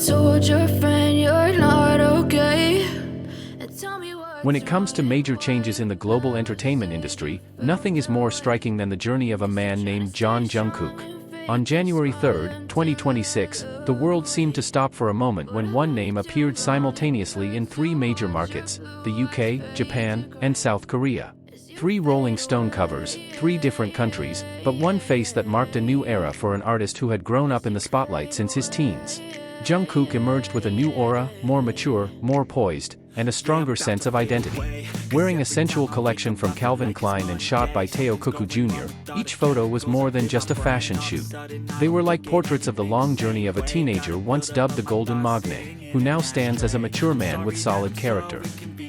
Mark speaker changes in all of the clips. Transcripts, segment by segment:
Speaker 1: told your friend you're not okay. And tell me what.
Speaker 2: When it comes to major changes in the global entertainment industry, nothing is more striking than the journey of a man named Jungkook. On January 3, 2026, the world seemed to stop for a moment when one name appeared simultaneously in three major markets: the UK, Japan, and South Korea. Three Rolling Stone covers, three different countries, but one face that marked a new era for an artist who had grown up in the spotlight since his teens. Jungkook emerged with a new aura, more mature, more poised, and a stronger sense of identity. Wearing a sensual collection from Calvin Klein and shot by Jungkook Jr., each photo was more than just a fashion shoot. They were like portraits of the long journey of a teenager once dubbed the Golden Magne, who now stands as a mature man with solid character.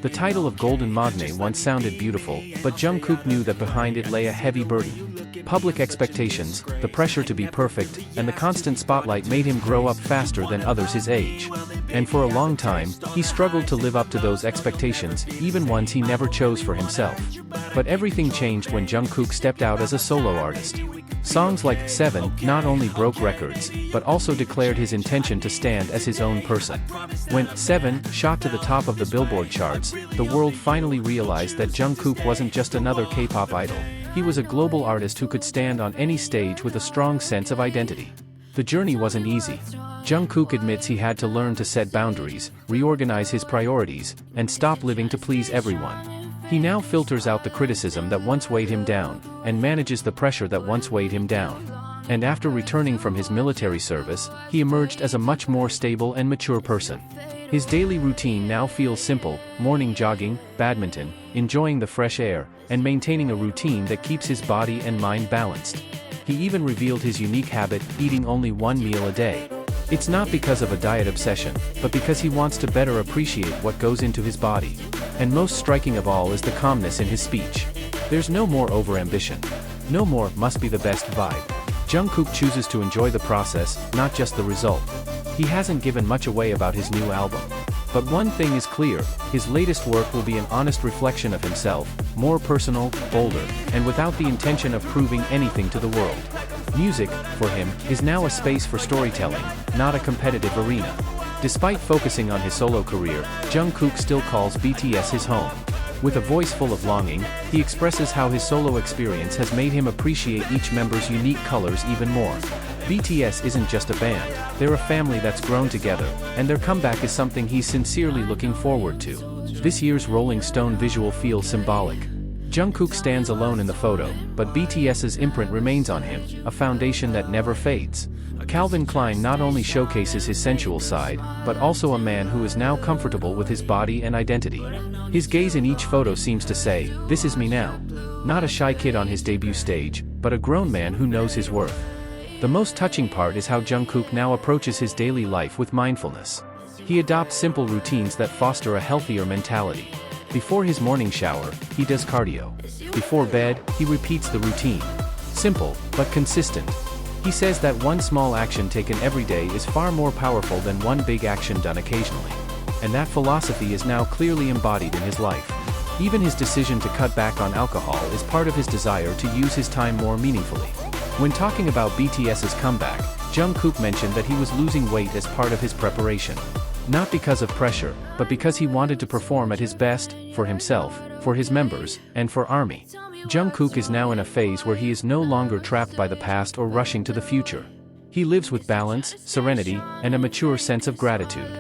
Speaker 2: The title of Golden Magne once sounded beautiful, but Jungkook knew that behind it lay a heavy burden. Public expectations, the pressure to be perfect, and the constant spotlight made him grow up faster than others his age. And for a long time, he struggled to live up to those expectations, even ones he never chose for himself. But everything changed when Jungkook stepped out as a solo artist. Songs like 7 not only broke records, but also declared his intention to stand as his own person. When 7 shot to the top of the Billboard charts, the world finally realized that Jungkook wasn't just another K-pop idol. He was a global artist who could stand on any stage with a strong sense of identity. The journey wasn't easy. Jungkook admits he had to learn to set boundaries, reorganize his priorities, and stop living to please everyone. He now filters out the criticism that once weighed him down, and manages the pressure that once weighed him down. And after returning from his military service, he emerged as a much more stable and mature person. His daily routine now feels simple: morning jogging, badminton, enjoying the fresh air, and maintaining a routine that keeps his body and mind balanced. He even revealed his unique habit, eating only one meal a day. It's not because of a diet obsession, but because he wants to better appreciate what goes into his body. And most striking of all is the calmness in his speech. There's no more overambition. No more "must be the best" vibe. Jungkook chooses to enjoy the process, not just the result. He hasn't given much away about his new album. But one thing is clear: his latest work will be an honest reflection of himself, more personal, bolder, and without the intention of proving anything to the world. Music, for him, is now a space for storytelling, not a competitive arena. Despite focusing on his solo career, Jungkook still calls BTS his home. With a voice full of longing, he expresses how his solo experience has made him appreciate each member's unique colors even more. BTS isn't just a band, they're a family that's grown together, and their comeback is something he's sincerely looking forward to. This year's Rolling Stone visual feels symbolic. Jungkook stands alone in the photo, but BTS's imprint remains on him, a foundation that never fades. Calvin Klein not only showcases his sensual side, but also a man who is now comfortable with his body and identity. His gaze in each photo seems to say, "This is me now." Not a shy kid on his debut stage, but a grown man who knows his worth. The most touching part is how Jungkook now approaches his daily life with mindfulness. He adopts simple routines that foster a healthier mentality. Before his morning shower, he does cardio. Before bed, he repeats the routine. Simple, but consistent. He says that one small action taken every day is far more powerful than one big action done occasionally. And that philosophy is now clearly embodied in his life. Even his decision to cut back on alcohol is part of his desire to use his time more meaningfully. When talking about BTS's comeback, Jungkook mentioned that he was losing weight as part of his preparation. Not because of pressure, but because he wanted to perform at his best, for himself, for his members, and for ARMY. Jungkook is now in a phase where he is no longer trapped by the past or rushing to the future. He lives with balance, serenity, and a mature sense of gratitude.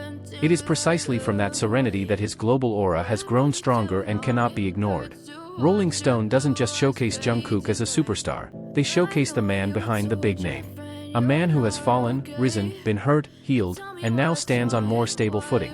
Speaker 2: It is precisely from that serenity that his global aura has grown stronger and cannot be ignored. Rolling Stone doesn't just showcase Jungkook as a superstar, they showcase the man behind the big name. A man who has fallen, risen, been hurt, healed, and now stands on more stable footing.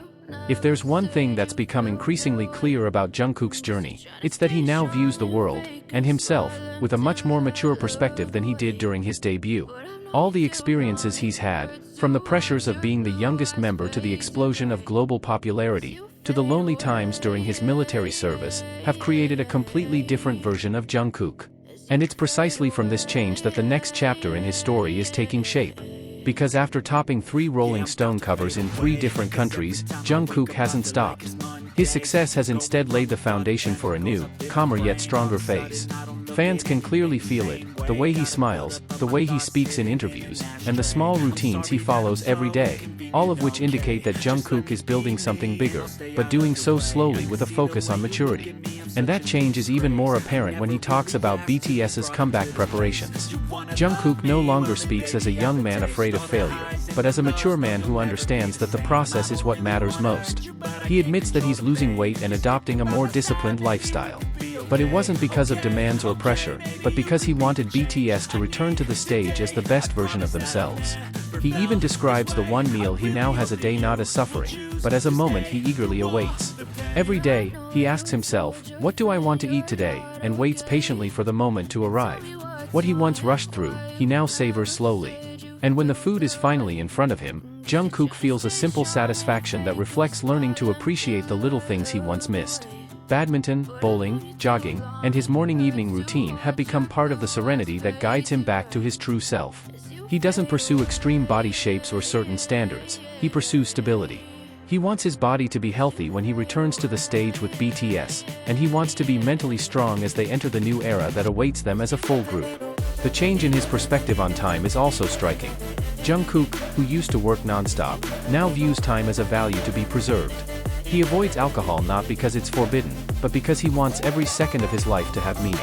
Speaker 2: If there's one thing that's become increasingly clear about Jungkook's journey, it's that he now views the world, and himself, with a much more mature perspective than he did during his debut. All the experiences he's had, from the pressures of being the youngest member to the explosion of global popularity, to the lonely times during his military service, have created a completely different version of Jungkook. And it's precisely from this change that the next chapter in his story is taking shape. Because after topping 3 Rolling Stone covers in 3 different countries, Jungkook hasn't stopped. His success has instead laid the foundation for a new, calmer yet stronger phase. Fans can clearly feel it, the way he smiles, the way he speaks in interviews, and the small routines he follows every day, all of which indicate that Jungkook is building something bigger, but doing so slowly with a focus on maturity. And that change is even more apparent when he talks about BTS's comeback preparations. Jungkook no longer speaks as a young man afraid of failure, but as a mature man who understands that the process is what matters most. He admits that he's losing weight and adopting a more disciplined lifestyle. But it wasn't because of demands or pressure, but because he wanted BTS to return to the stage as the best version of themselves. He even describes the one meal he now has a day not as suffering, but as a moment he eagerly awaits. Every day, he asks himself, "What do I want to eat today?" and waits patiently for the moment to arrive. What he once rushed through, he now savors slowly. And when the food is finally in front of him, Jungkook feels a simple satisfaction that reflects learning to appreciate the little things he once missed. Badminton, bowling, jogging, and his morning-evening routine have become part of the serenity that guides him back to his true self. He doesn't pursue extreme body shapes or certain standards, he pursues stability. He wants his body to be healthy when he returns to the stage with BTS, and he wants to be mentally strong as they enter the new era that awaits them as a full group. The change in his perspective on time is also striking. Jungkook, who used to work non-stop, now views time as a value to be preserved. He avoids alcohol not because it's forbidden, but because he wants every second of his life to have meaning.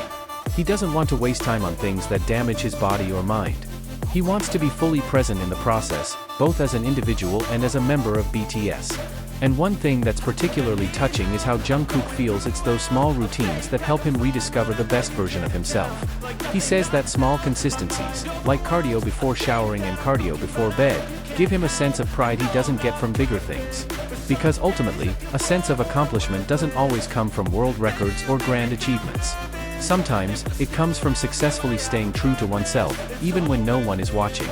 Speaker 2: He doesn't want to waste time on things that damage his body or mind. He wants to be fully present in the process, both as an individual and as a member of BTS. And one thing that's particularly touching is how Jungkook feels it's those small routines that help him rediscover the best version of himself. He says that small consistencies, like cardio before showering and cardio before bed, give him a sense of pride he doesn't get from bigger things. Because ultimately, a sense of accomplishment doesn't always come from world records or grand achievements. Sometimes, it comes from successfully staying true to oneself, even when no one is watching.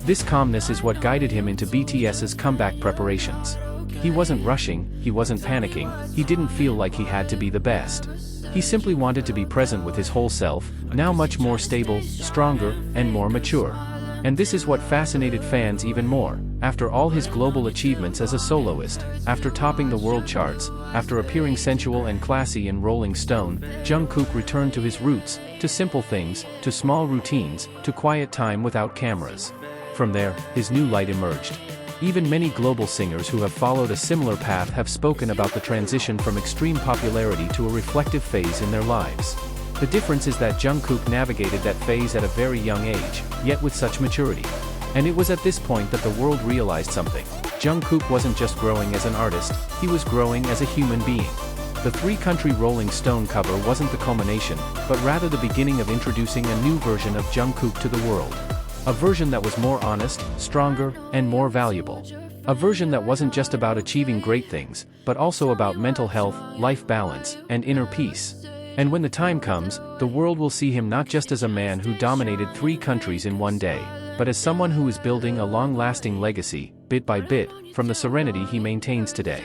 Speaker 2: This calmness is what guided him into BTS's comeback preparations. He wasn't rushing, he wasn't panicking, he didn't feel like he had to be the best. He simply wanted to be present with his whole self, now much more stable, stronger, and more mature. And this is what fascinated fans even more. After all his global achievements as a soloist, after topping the world charts, after appearing sensual and classy in Rolling Stone, Jungkook returned to his roots, to simple things, to small routines, to quiet time without cameras. From there, his new light emerged. Even many global singers who have followed a similar path have spoken about the transition from extreme popularity to a reflective phase in their lives. The difference is that Jungkook navigated that phase at a very young age, yet with such maturity. And it was at this point that the world realized something. Jungkook wasn't just growing as an artist, he was growing as a human being. The three-country Rolling Stone cover wasn't the culmination, but rather the beginning of introducing a new version of Jungkook to the world. A version that was more honest, stronger, and more valuable. A version that wasn't just about achieving great things, but also about mental health, life balance, and inner peace. And when the time comes, the world will see him not just as a man who dominated 3 countries in one day, but as someone who is building a long-lasting legacy, bit by bit, from the serenity he maintains today.